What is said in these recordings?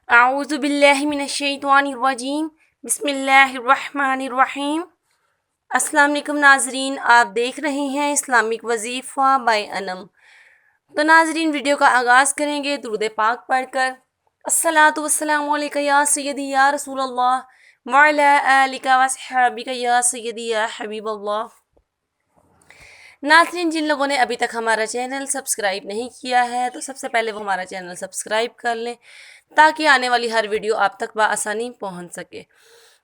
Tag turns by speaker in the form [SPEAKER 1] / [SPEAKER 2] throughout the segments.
[SPEAKER 1] आऊज़ु बिल्लाहि मिनश्शैतानिर्रजीम बिस्मिल्लाहिर्रहमानिर्रहीम। अस्सलाम वालेकुम नाजरीन, आप देख रहे हैं इस्लामिक वजीफ़ा बाय अनम। तो नाजरीन, वीडियो का आगाज़ करेंगे दुरूद पाक पढ़कर। अस्सलातु वस्सलामु अलैका या सय्यदी या रसूलल्लाह व अला आलिका व अस्हाबिका या सय्यदी या हबीबल्लाह। नाज़रीन, जिन लोगों ने अभी तक हमारा चैनल सब्सक्राइब नहीं किया है तो सबसे पहले वो हमारा चैनल सब्सक्राइब कर लें ताकि आने वाली हर वीडियो आप तक बआसानी पहुंच सके।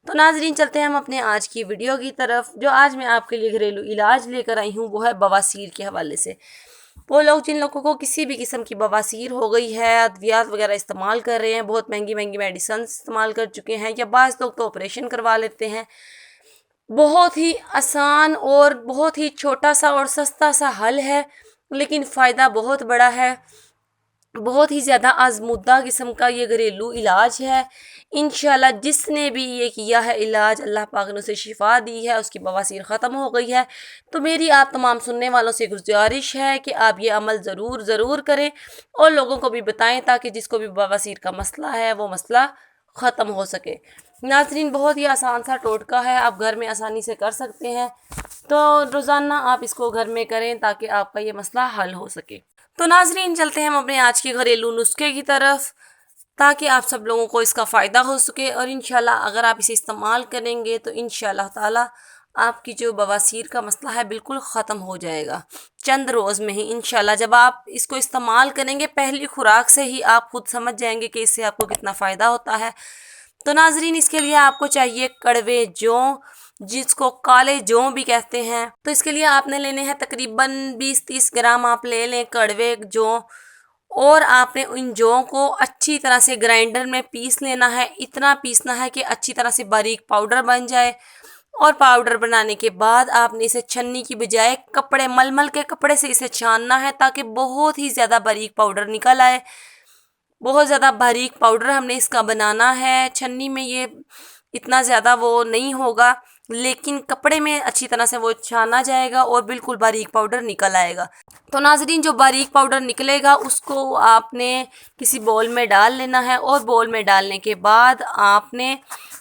[SPEAKER 1] तो नाज़रीन, चलते हैं हम अपने आज की वीडियो की तरफ। जो आज मैं आपके लिए घरेलू इलाज लेकर आई हूँ वो है बवासीर के हवाले से। वो लोग जिन लोगों को किसी भी किस्म की बवासीर हो गई है, अद्वियात वगैरह इस्तेमाल कर रहे हैं, बहुत महंगी महंगी मेडिसन इस्तेमाल कर चुके हैं, या बाज़ लोग तो ऑपरेशन करवा लेते हैं। बहुत ही आसान और बहुत ही छोटा सा और सस्ता सा हल है, लेकिन फ़ायदा बहुत बड़ा है। बहुत ही ज़्यादा आज़मूदा किस्म का ये घरेलू इलाज है। इंशाल्लाह जिसने भी ये किया है इलाज, अल्लाह पाक ने उसे शिफा दी है, उसकी बवासीर ख़त्म हो गई है। तो मेरी आप तमाम सुनने वालों से गुजारिश है कि आप ये अमल ज़रूर करें और लोगों को भी बताएं ताकि जिसको भी बवासीर का मसला है वो मसला ख़त्म हो सके। नाज़रीन, बहुत ही आसान सा टोटका है, आप घर में आसानी से कर सकते हैं। तो रोज़ाना आप इसको घर में करें ताकि आपका ये मसला हल हो सके। तो नाज़रीन, चलते हैं हम अपने आज के घरेलू नुस्खे की तरफ ताकि आप सब लोगों को इसका फ़ायदा हो सके। और इंशाल्लाह अगर आप इसे इस्तेमाल करेंगे तो इंशाल्लाह ताला आपकी जो बवासीर का मसला है बिल्कुल ख़त्म हो जाएगा चंद रोज़ में ही इंशाल्लाह। जब आप इसको इस्तेमाल करेंगे पहली खुराक से ही आप खुद समझ जाएंगे कि इससे आपको कितना फ़ायदा होता है। तो नाजरीन, इसके लिए आपको चाहिए कड़वे जौ, जिसको काले जौ भी कहते हैं। तो इसके लिए आपने लेने हैं तकरीबन 20-30 ग्राम आप ले लें कड़वे जौ, और आपने इन जौ को अच्छी तरह से ग्राइंडर में पीस लेना है। इतना पीसना है कि अच्छी तरह से बारीक पाउडर बन जाए। और पाउडर बनाने के बाद आपने इसे छन्नी की बजाय कपड़े, मलमल के कपड़े से इसे छानना है ताकि बहुत ही ज़्यादा बारीक पाउडर निकल आए। बहुत ज़्यादा बारीक पाउडर हमने इसका बनाना है। छन्नी में ये इतना ज़्यादा वो नहीं होगा, लेकिन कपड़े में अच्छी तरह से वो छाना जाएगा और बिल्कुल बारीक पाउडर निकल आएगा। तो नाजरीन, जो बारीक पाउडर निकलेगा उसको आपने किसी बॉल में डाल लेना है। और बॉल में डालने के बाद आपने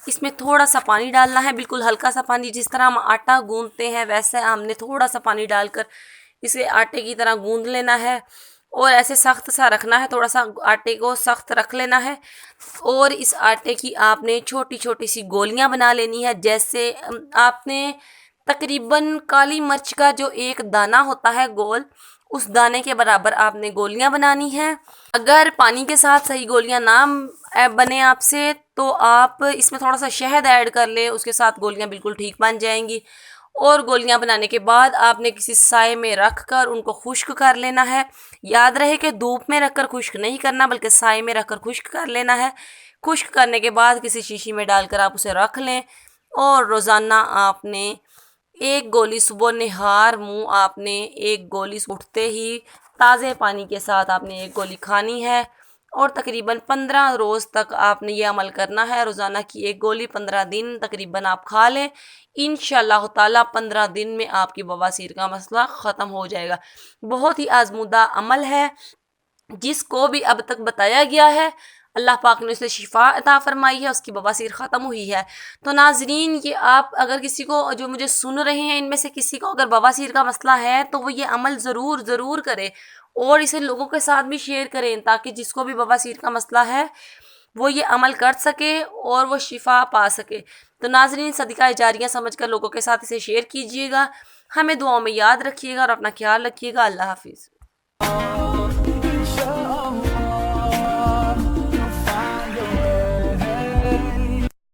[SPEAKER 1] इसमें थोड़ा सा पानी डालना है, बिल्कुल हल्का सा पानी। जिस तरह हम आटा गूंदते हैं वैसे हमने थोड़ा सा पानी डालकर इसे आटे की तरह गूंद लेना है। और ऐसे सख्त सा रखना है, थोड़ा सा आटे को सख्त रख लेना है। और इस आटे की आपने छोटी छोटी सी गोलियां बना लेनी है। जैसे आपने तकरीबन काली मिर्च का जो एक दाना होता है गोल, उस दाने के बराबर आपने गोलियां बनानी है। अगर पानी के साथ सही गोलियां ना बने आपसे तो आप इसमें थोड़ा सा शहद ऐड कर लें, उसके साथ गोलियां बिल्कुल ठीक बन जाएंगी। और गोलियां बनाने के बाद आपने किसी साए में रख कर उनको खुश्क कर लेना है। याद रहे कि धूप में रखकर खुश्क नहीं करना बल्कि साए में रखकर खुश्क कर लेना है। खुश्क करने के बाद किसी शीशी में डालकर आप उसे रख लें। और रोज़ाना आपने एक गोली सुबह निहार मुँह आपने एक गोली उठते ही ताज़े पानी के साथ आपने एक गोली खानी है। और तकरीबन 15 रोज़ तक आपने ये अमल करना है। रोज़ाना की एक गोली 15 दिन तकरीबन आप खा लें। इंशाअल्लाह ताला 15 दिन में आपकी बवासीर का मसला ख़त्म हो जाएगा। बहुत ही आज़मूदा अमल है, जिसको भी अब तक बताया गया है अल्लाह पाक ने उसे शिफा अता फरमाई है, उसकी बवासीर ख़त्म हुई है। तो नाजरीन, ये आप अगर किसी को, जो मुझे सुन रहे हैं इनमें से किसी को अगर बवासीर का मसला है तो वो ये अमल ज़रूर करे और इसे लोगों के साथ भी शेयर करें ताकि जिसको भी बवासीर का मसला है वो ये अमल कर सके और वो शिफा पा सके। तो नाजरीन, सदका जारिया समझकर लोगों के साथ इसे शेयर कीजिएगा। हमें दुआओं में याद रखिएगा और अपना ख्याल रखिएगा। अल्लाह हाफिज़।